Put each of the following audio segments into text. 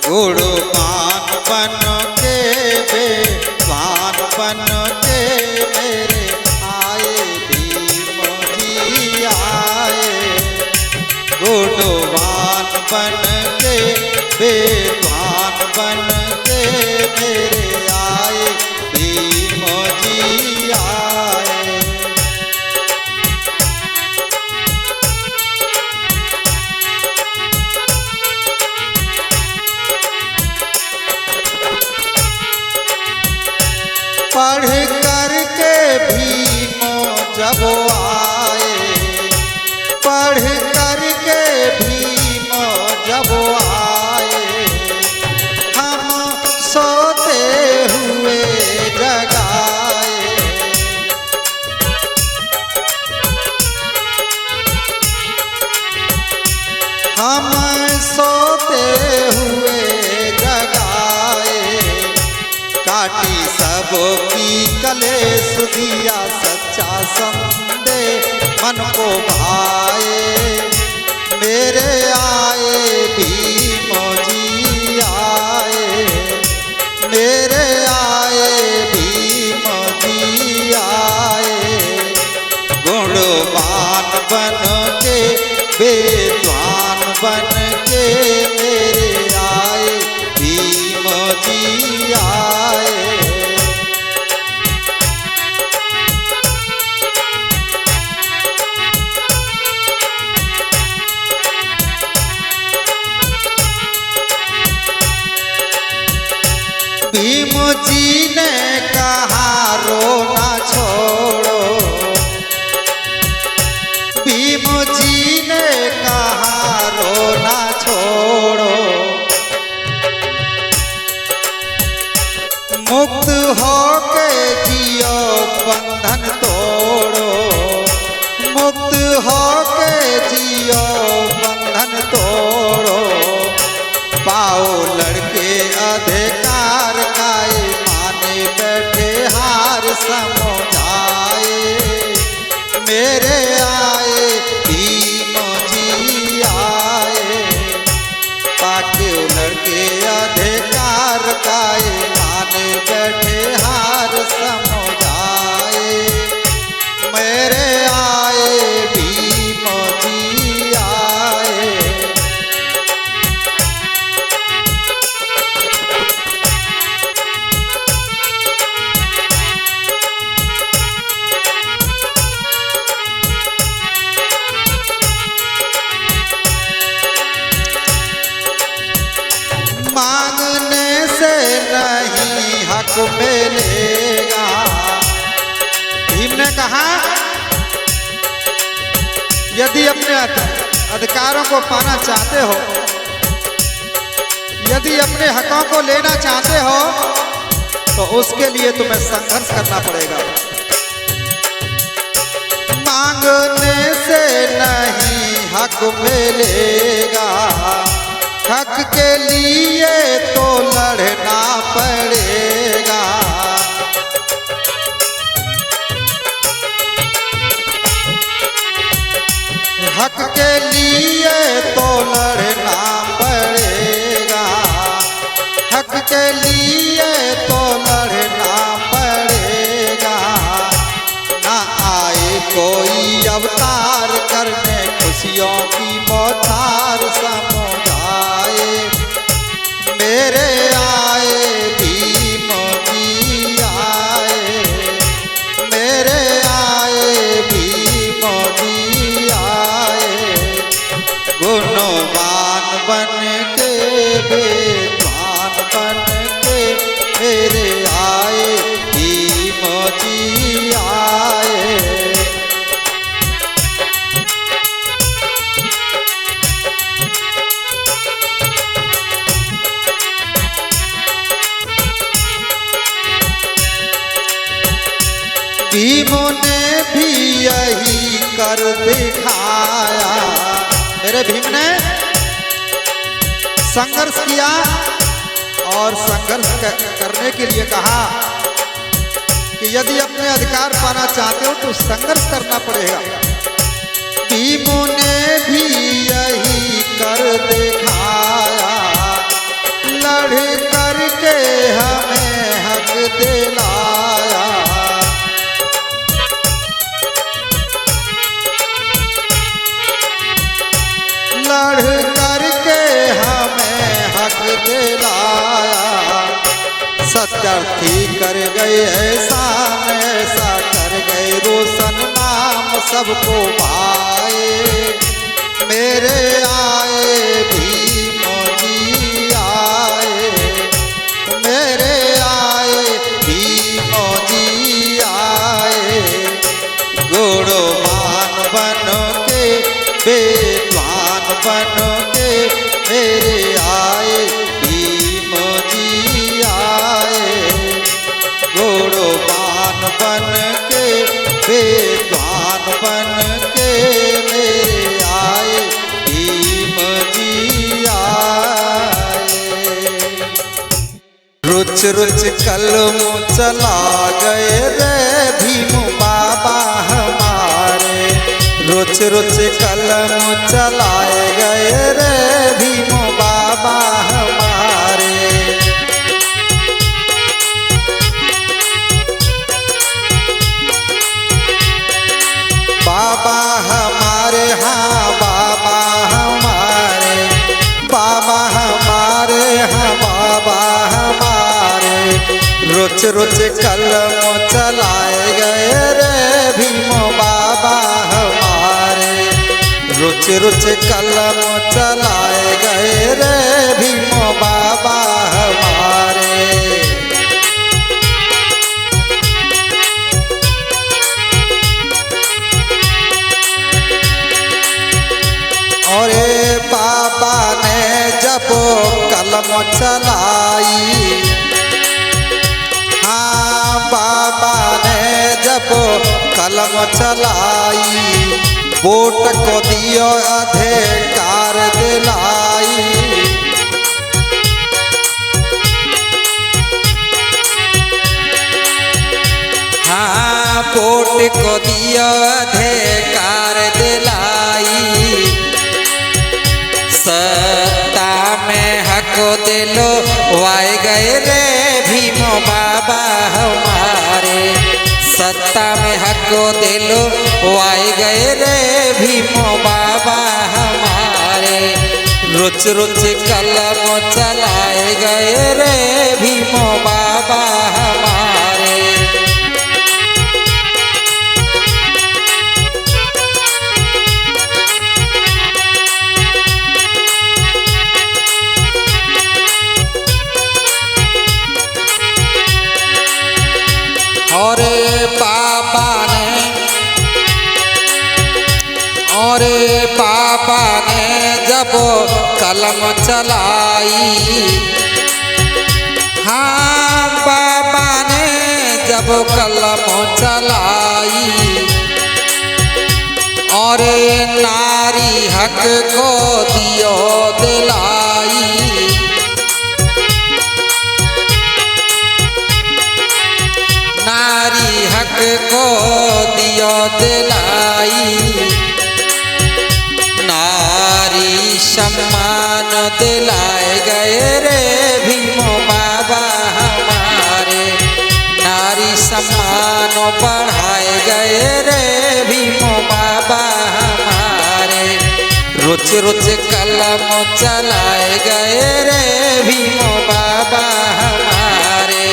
गुणवान बन के बेवान बन के मेरे आए भीम जी आए। गुणवान बन के बेवान बन के मेरे आए भीम जी आए। पढ़ कर के भीम जब आए, पढ़ कर के भीम जब आए, हम सोते हुए जगाए। हम सोते हुए जगाए, काटी सबकी कलेश दिया सच्चा संदेश मन को भाए। मेरे आए भीम जी आए, मेरे आए भीम जी आए। गुणवान बन के बेद्वान बन के मेरे आए भीम जी आए। भीम जी ने कहा रोना छोड़ो, भीम जी ने कहा रोना छोड़ो। मुक्त होके जियो बंधन तोड़ो, मुक्त होके जियो बंधन तोड़ो। पाओ लड़के अधिकार काए माने बैठे हार समझाए। मेरे आए भीम जी आए, पाके लड़के अधिकार काए माने बैठे हार समझाए। मेरे आए भीम जी आए। मांगने से नहीं हक मिलेगा। भीम ने कहा यदि अपने अधिकारों को पाना चाहते हो, यदि अपने हकों को लेना चाहते हो, तो उसके लिए तुम्हें संघर्ष करना पड़ेगा। मांगने से नहीं हक मिलेगा, हक के लिए तो लड़ना पड़ेगा। हक के लिए तो लड़ना पड़ेगा, हक के लिए तो लड़ना पड़ेगा। ना आए कोई अवतार करने खुशियों की बौछार समुदाय। मेरे आए भीम जी आए, मेरे आए भीम जी आए। गुणवान बन के बेद्वान बन के मेरे आए भीम जी आए। भीम ने भी यही कर दिखाया। मेरे भीम ने संघर्ष किया और संघर्ष करने के लिए कहा कि यदि अपने अधिकार पाना चाहते हो तो संघर्ष करना पड़ेगा। भीम ने भी यही कर दिखाया, लड़ करके हमें हक दिलाया, लड़ करके हमें हक दिलाया। सत्यार्थी कर गए एहसान, ऐसा कर गए रोशन नाम सबको पाए। मेरे आए भीम जी आए, मेरे आए भीम जी आए। गुणवान बन के विद्वान बन के मेरे आए भीम जी आए। गुणवान बन के विद्वान बन के मेरे आए भीम जी आए। रुच रुच कलम चला गए रे भीम बाबा हमारे, रुच रुच कलम चलाए गए रे भीम बाबा हमारे। बाबा हमारे, हाँ बाबा हमारे, बाबा हमारे, हाँ बाबा हमारे। रुच रुच कलम चलाए गए रे भीम बाबा हमारे, रुच रुच कलम चलाए गए रे भीम बाबा हमारे। और बाबा ने जब कलम चलाई, हाँ बाबा ने जब कलम चलाई, वोट को दियो अधिकार दिलाई। हाँ वोट को दियो अधिकार दिलाई। सत्ता में हक दिलो वाए गए रे भीम बाबा हमारे, सत्ता में हक दिलो वाए गए रे भीम बाबा हमारे। रुच रुच कलम चलाए गए रे भीम बाबा हमारे। और पापा ने, और पापा ने जब कलम चलाई, हाँ पापा ने जब कलम चलाई। और नारी हक को दियो दिलाई। नारी हक को दियो दिलाई। नारी सम्मान दिलाए गए रे भीम बाबा हमारे, नारी सम्मान बढ़ाए गए रे भीम बाबा हमारे। रुच रुच कलम चलाए गए रे भीम बाबा हमारे।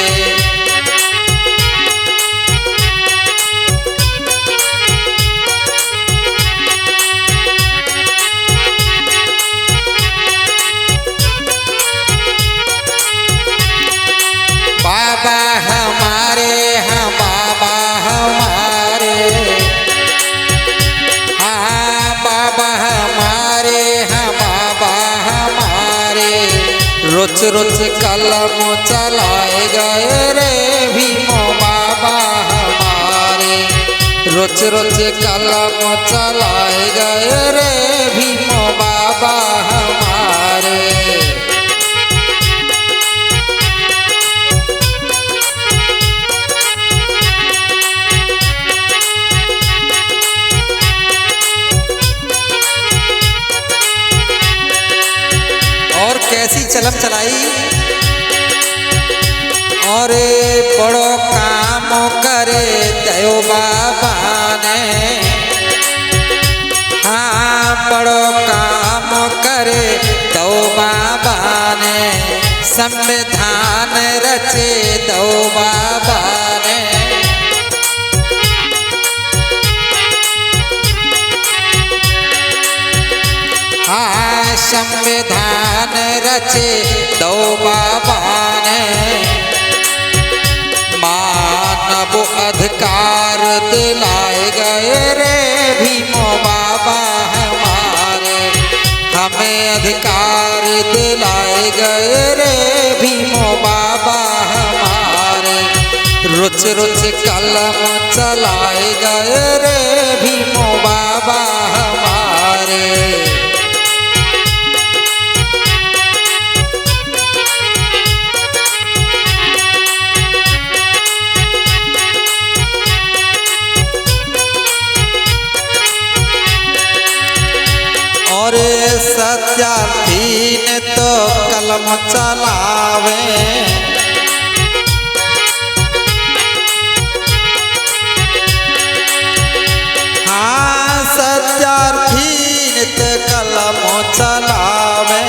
बाबा हमारे, हाँ बाबा हमारे, हाँ बाबा हमारे, हाँ बाबा हमारे। रुच रुच कलम चलाए गए रे भीम बाबा हमारे, रुच रुच कलम चलाए गए रे भीम बाबा हमारे। कैसी चलम चला बताई। और बड़ो काम करे दयो बाबा ने, हाँ बड़ो काम करे दो बाबा ने, संविधान रचे दो बाबा ने। हाँ संविधान रचे दो बाबा ने, मानव अधिकार दिलाए गए रे भीमो बाबा हमारे, हमें अधिकार दिलाए गए रे भीमो बाबा हमारे, रुच रुच कलम चलाए गए रे भीमो बाबा हमारे। और सत्यार्थी ने तो कलम चलावे, हाँ सत्यार्थी ने तो कलम चलावे,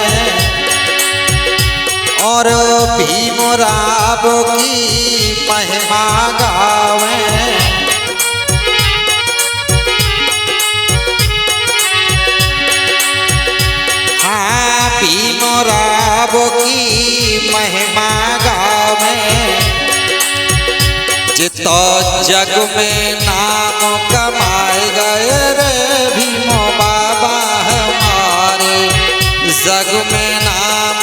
और भीमराव की महिमा गावे। भीमराव की महिमा गावे, जितो जग में नाम कमाए गए रे भीमो बाबा हमारे, जग में नाम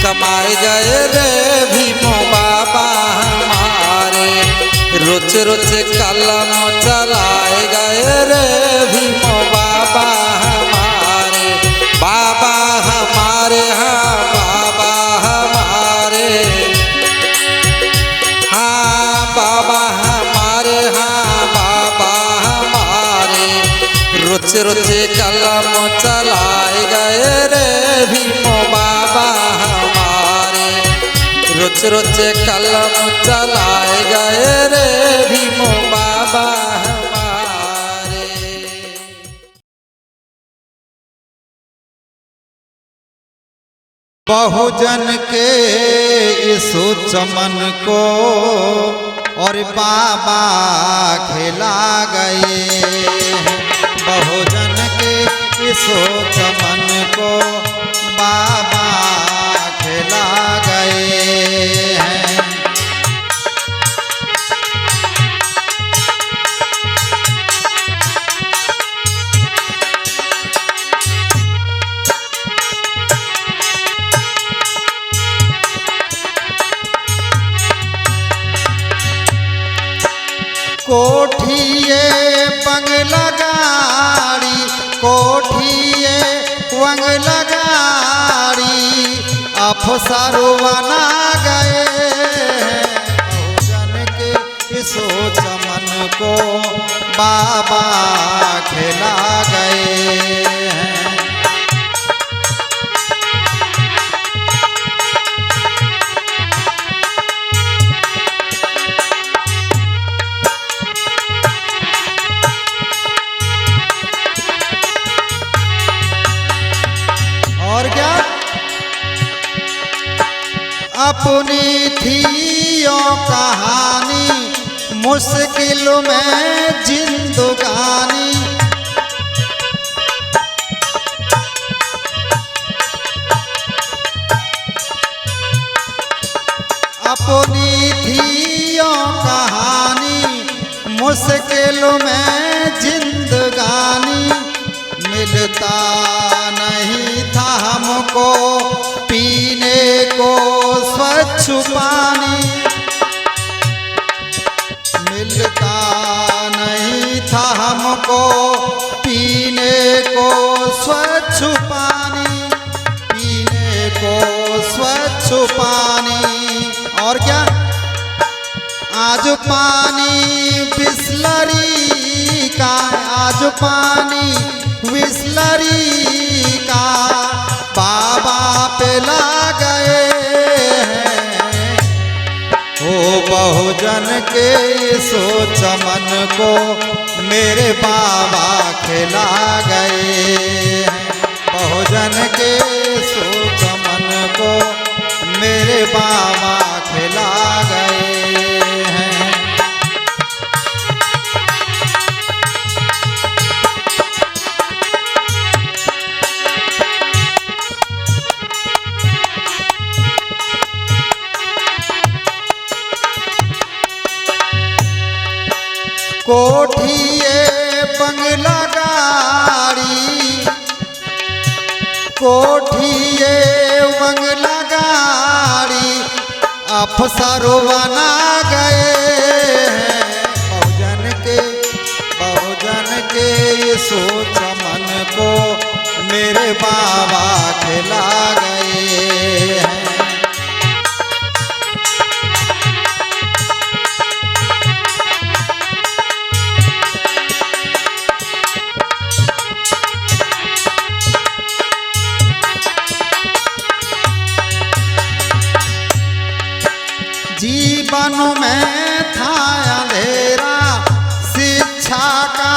कमाए गए रे भीमो बाबा हमारे, रुच रुच कलम चलाए गए रे भीमो बाबा हमारे, बाबा हमारे हाँ बाबा हमारे, हाँ बाबा हमारे हाँ बाबा हमारे, रुच रुच कलम चलाए गए रे भीमो बाबा हमारे, रुच रुच कलम चलाए गए रे भीमो बाबा हमारे। बहुजन के इस चमन को और बाबा खिला गए हैं, बहुजन के इस चमन को बाबा खिला गए हैं। कोठिए बंगला गाड़ी, कोठिए बंगला गाड़ी, अफसर बना गए हैं, बहुजन के इस चमन को बाबा खिला गए हैं। और क्या अपनी थी यो कहानी, मुश्किल में जिंदगानी, अपनी थी यो कहानी, मुश्किल में जिंदगानी, मिलता नहीं था हमको पीने को स्वच्छ पानी, मिलता नहीं था हमको पीने को स्वच्छ पानी, पीने को स्वच्छ पानी। और क्या आज पानी बिसलरी का, आज पानी बिसलरी का, बाबा पे ला गए हैं। ओ बहुजन के सोच मन को मेरे बाबा खिला गए हैं। बहुजन के सोच मन को मेरे बाबा खिला गए हैं। कोठिए बंगला गाड़ी, कोठिए बंगला गाड़ी अफसर बना गए हैं। बहुजन के सोच मन को मेरे बाबा खिला गए हैं। जीवन में था अंधेरा, शिक्षा का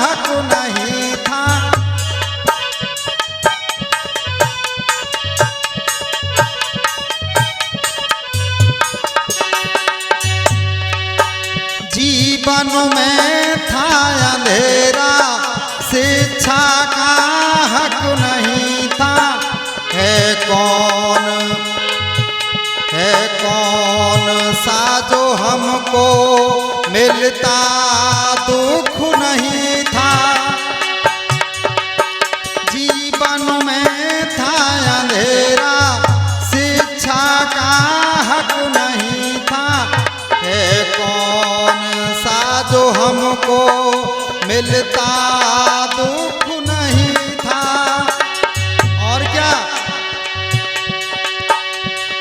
हक नहीं था। जीवन में था अंधेरा, शिक्षा का हक नहीं था। है कौन सा जो हमको मिलता दुख नहीं था। जीवन में था अंधेरा, शिक्षा का हक नहीं था। है कौन सा जो हमको मिलता दुख नहीं था। और क्या,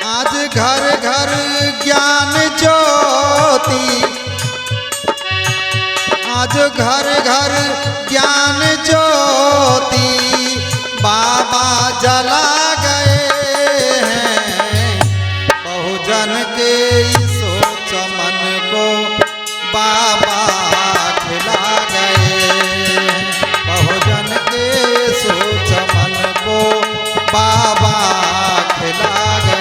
आज घर घर ज्ञान ज्योति, आज घर घर ज्ञान ज्योति बाबा जला गए हैं। बहुजन के सोच मन को बाबा खिला गए हैं। बहुजन के सोच मन को बाबा खिला गए हैं।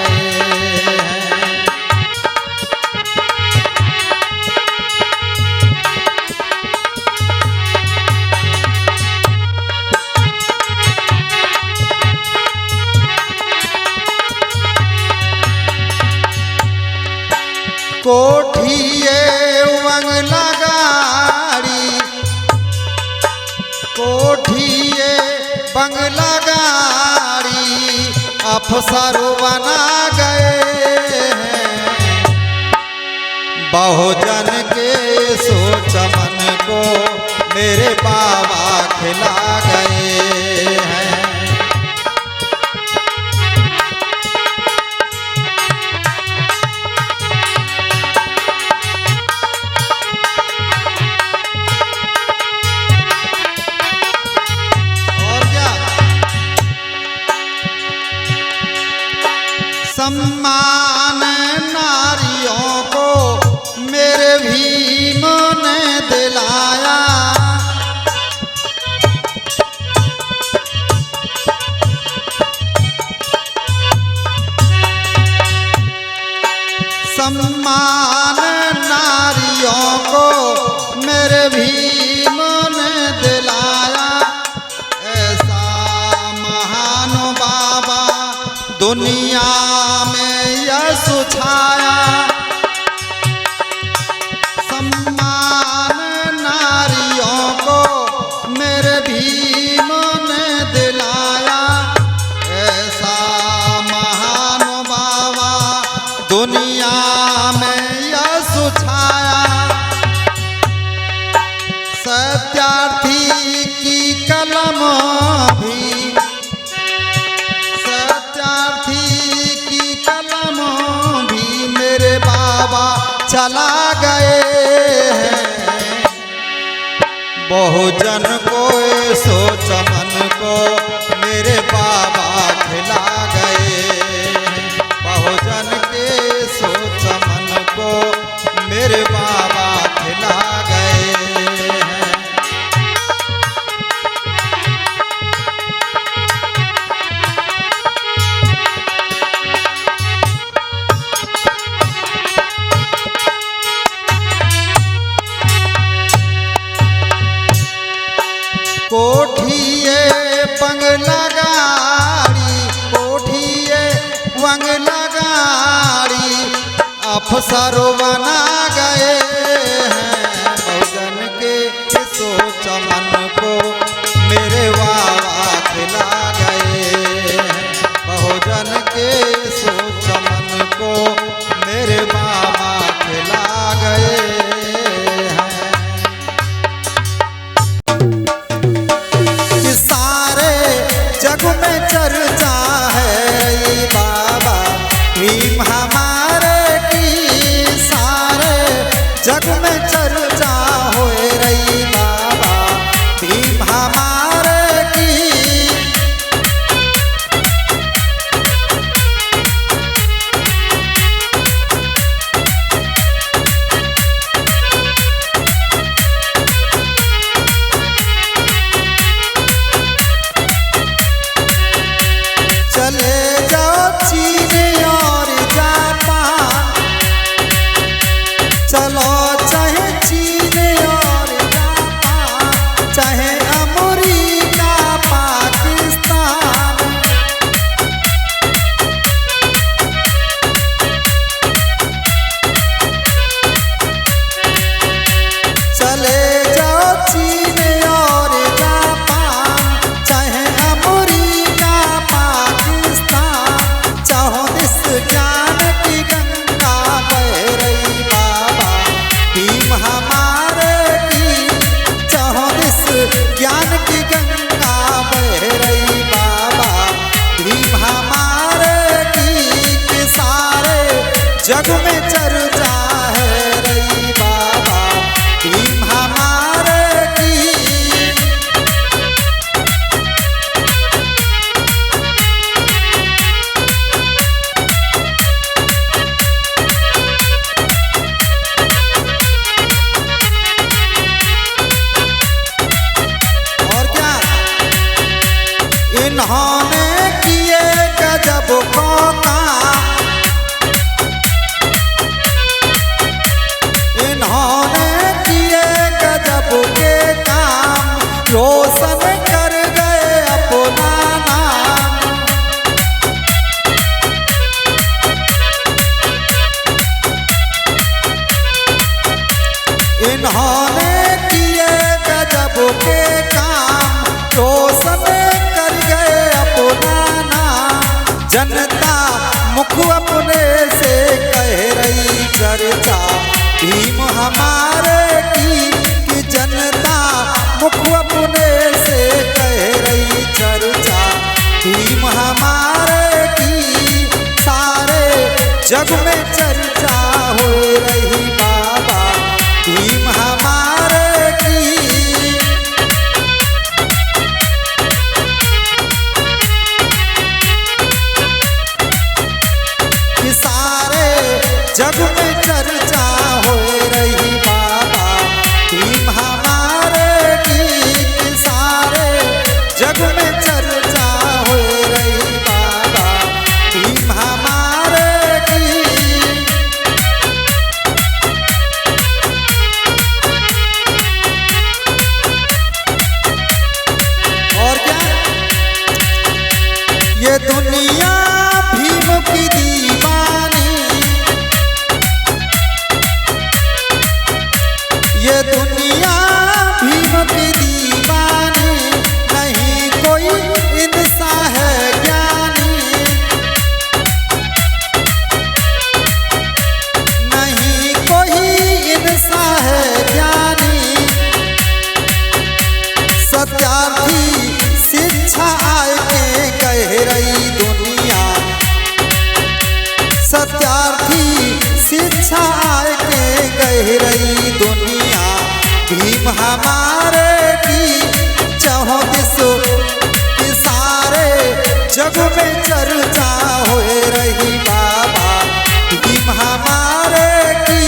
कोठिए बंगला गाड़ी, कोठिए बंगला गाड़ी अफसर बना गए हैं। बहुजन के सोच मन को मेरे बाबा खिला गए हैं। सम्मान नारियों को मेरे भीम ने दिलाया। सम्मान नारियों को मेरे भीम ने दिलाया। ऐसा महान बाबा दुनिया में यश छाया। सम्मान नारियों को मेरे भीम ने दिलाया। ऐसा महान बाबा दुनिया में यश छाया। सत्यार्थी की कलम भी, चला गए हैं। बहुजन को सोच मन को मेरे मेरे बाबा खिला गए बहुजन के सोच मन को मेरे बाबा खिला गए हैं। कोठिए बंगला गाड़ी कोठिए बंगला गाड़ी अफसरों बना गए हैं बहुजन के सोच मन को मेरे बाबा खिला गए हैं बहुजन के सोच मन को मेरे बाबा खिला गए हैं। जग में चर्चा है ये बाबा भीम हमारे की सारे जग में चर्चा हो रही बाबा भीम हमारे की। चले जाओ चीन और जापान चलो चाहे चीन और जापान चाहे अमेरिका पाकिस्तान चले जाओ चीन और जापान चाहे अमेरिका पाकिस्तान चाहो इस ज्ञान की गंगा बह रही बाबा भीम हमारे की चाहो इस ज्ञान की गंगा बह रही बाबा भीम हमारे की सारे जग में चर्चा है रही बाबा भीम हमारे की। और क्या इन्होंने किए गजब को काम इन्होंने किए गजब के काम रोशन कर गए अपना नाम। इन्होंने किए गजब के काम रोशन कर गए अपना नाम। जनता मुख अपने से कह रही चर्चा भीम हमारे की कि जनता मुख अपने से कह रही चर्चा भीम हमारे की सारे जग में चर्चा हो रही बाबा भीम हमारे की। कि सारे जग में चर्चा हो रही बाबा भीम हमारे की सारे जग में चर्चा हो रही बाबा भीम हमारे की। और क्या ये दुनिया भीम की दीवानी ये दुनिया भीम की दीवानी नहीं कोई इनसा है ज्ञानी नहीं कोई इनसा है ज्ञानी। सत्यार्थी शिक्षा आए के कह रही दुनिया सत्यार्थी शिक्षा आए के कह रही दुनिया भीम हमारे की चाहो दिसो कि सारे जग में चर्चा हो रही बाबा भीम हमारे की।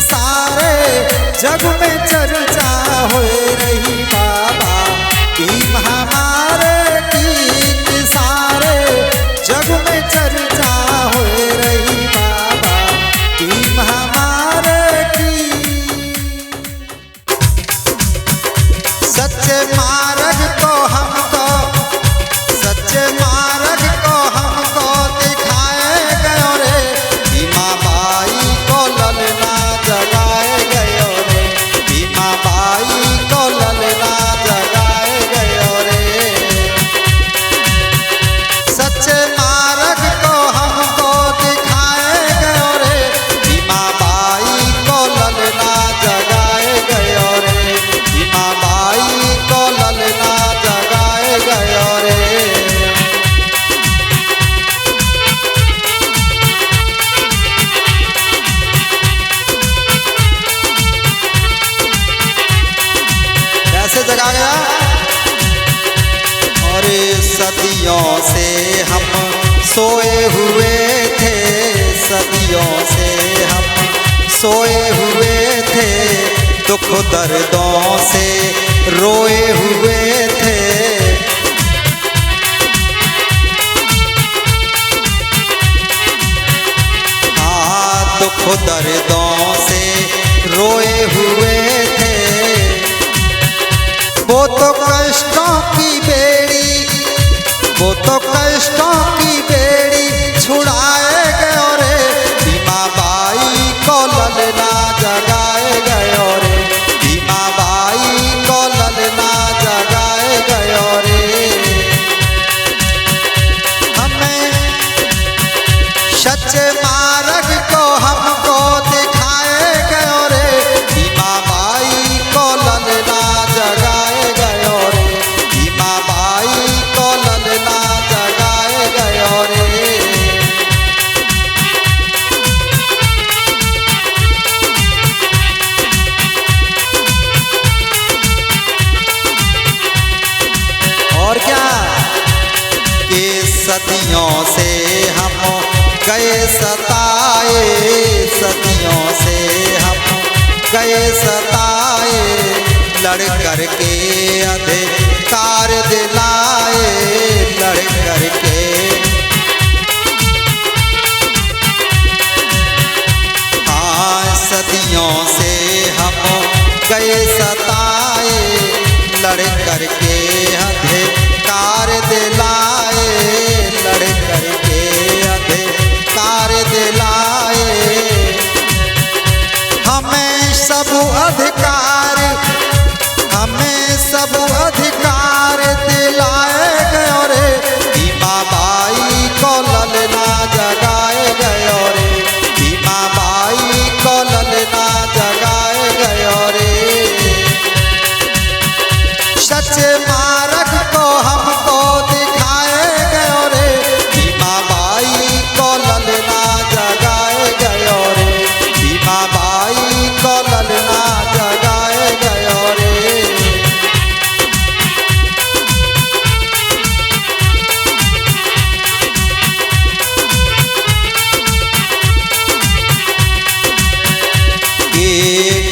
सारे जग में चर्चा हो रही बाबा भीम हमारे की। सारे जग में चर्चा हो रही बाबा भीम हमारे की। सच्चे मार्ग को हमको, सच्चे मार्ग को हमको दिखाए गयो रे भीमा बाई को ललना जगाए गयो रे। भीमा बाई को ललना जगाए गयो रे। सच्चे मार्ग को हमको दिखाए गयो रे भीमा बाई को ललना जगाए गयो रे। भीमा बाई को ललना जगाए गयो रे। कैसे जगा गया? और सदियों से हम सोए हुए थे, सदियों से हम सोए हुए थे, दुख दर्दों से रोए हुए थे। हाँ, दुख दर्दों से रोए हुए थे। वो तो कष्टों की बेड़ी, वो तो कष्टों की बेड़ी छुड़ाए गयो रे भीमा बाई को ललना जगाए गयो रे। भीमा बाई को ललना जगाए गयो रे। हमें सच्चे मार्ग को हमको दिखाए गयो रे भीमा बाई को ललना जगाए गयो रे। भीमा बाई को ललना जगाए गयो रे। और क्या कि सदियों से हम गए सताए, सदियों से हम गए सताए, लड़ कर के अधिकार दिलाए, लड़ कर के। हाँ, सदियों से हम गए सताए, लड़ कर के अधिकार दिलाए, लड़ कर के अधिकार दिलाए। हमें सब अधिकार, हमें सब अधिकार दिलाए गयो रे भीमा बाई को ललना जगाए गयो रे। भीमा बाई को ललना जगाए गयो रे। सच्चे मार्ग को हमको दिखाए गयो रे भीमा बाई को ललना जगाए गयो रे। भीमा बाई को ललना जगाए गयो रे।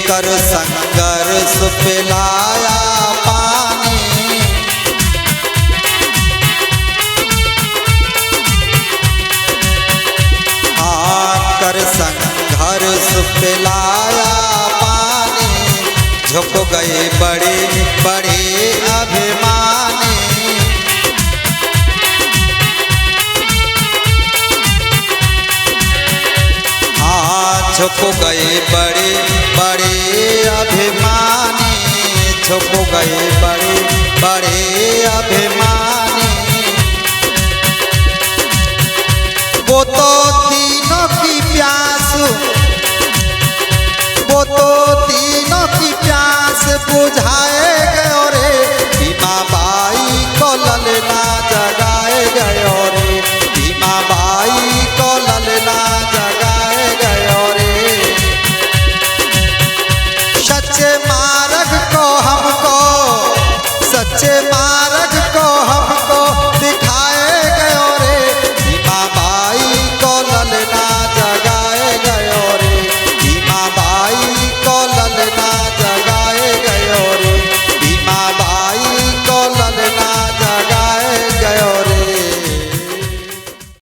कर संघर्ष पिलाया पानी, हाँ कर संघर्ष पिलाया पानी, झुक गए बड़े बड़े अभिमानी। हाँ झुक गए बड़े बड़े अभिमानी, झुक गए बड़े बड़े अभिमानी। वो तो तीनों की प्यास, वो तो तीनों की प्यास बुझाए गयो रे भीमा बाई को ललना जगाए गयो रे। भीमा बाई को ललना जगाए गयो रे। भाई